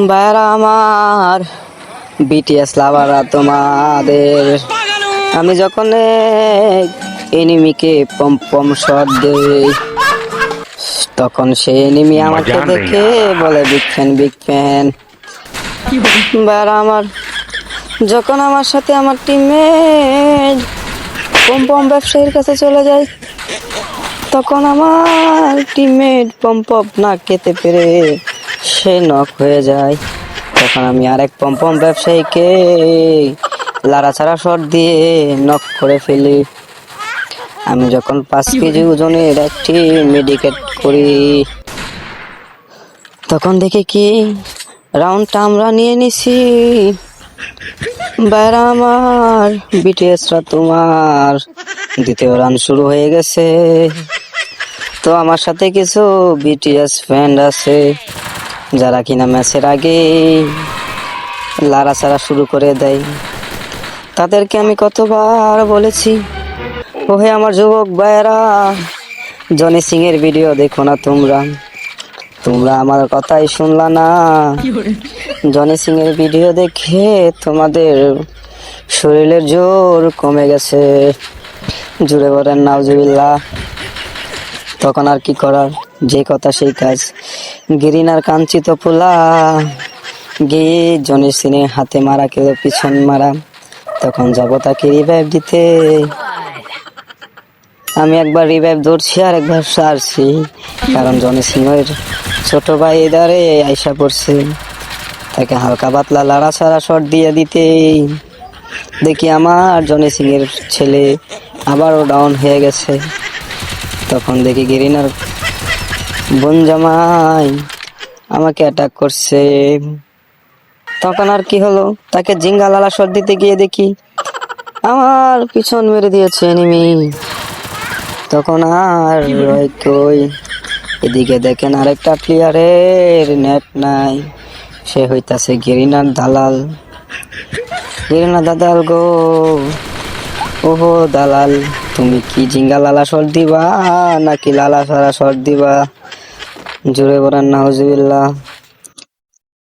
ভাইরা আমার, বিটিএস লাভাররা তোমাদের, আমি যখন এনিমিকে পম পম শট দেই, তখন সে এনিমি আমাকে দেখে বলে বিগ ফ্যান বিগ ফ্যান। ভাইরা আমার, যখন আমার সাথে আমার টিমমেট পম পম ব্যবসায়ীর কাছে চলে যায়, তখন আমার টিমমেট পম পম না খেতে পেরে সে নক হয়ে যায়। তখন আমি আরেক পম পম ব্যবসায়ীকে লাড়াছাড়া শট দিয়ে নক করে ফেলি। আমি যখন 5 কেজি ওজনের একটি মেডিকেট করি, তখন দেখি কি রাউন্ডটা আমরা নিয়ে নিছি। বাইরা আমার, বিটিএসরা তোমার দ্বিতীয় রান শুরু হয়ে গেছে। তো আমার সাথে কিছু বিটিএস ফ্রেন্ড আছে যারা কিনা ম্যাচের আগে লাড়াচাড়া শুরু করে দেয়। তাদেরকে আমি কতবার বলেছি, ওহে আমার যুবক ভাইয়েরা, জনি সিং এর ভিডিও দেখো না তোমরা আমার কথাই শুনলা না। জনি সিং এর ভিডিও দেখে তোমাদের শরীরের জোর কমে গেছে, জুড়ে বলেন নাউজুবিল্লাহ। তখন আর কি করার, যে কথা সেই কাজ। গিরিনার কাঞ্চিত পোলা গিয়ে জনি সিং এর হাতে মারা কেউ পিছন মারা, তখন যাবো তাকে রিভাইভ দিতে। আমি একবার রিভাইভ ধরছি আর একবার সারছি, কারণ জনি সিং এর ছোট ভাই এদারে আইসা পড়ছে। তাকে হালকা পাতলা লাড়াছাড়া শট দিয়ে দিতে দেখি আমার জনি সিং এর ছেলে আবারও ডাউন হয়ে গেছে। তখন দেখি গিরিনার বোন জামাই আমাকে অ্যাটাক করছে। তখন আর কি হলো, তাকে জিঙ্গা লালা শট দিতে গিয়ে দেখি আমার পিছন মেরে দিয়েছে এনিমি। তখন আর কই, এদিকে দেখেন আরেকটা প্লেয়ারের নেট নাই, সে হইতাছে গিরিনার দালাল। গিরিনা দালাল গো, ওহো দালাল, তুমি কি জিঙ্গা লালা শট দিবা নাকি লালা সারা শট দিবা? জোরে বলেন নাউজুবিল্লাহ।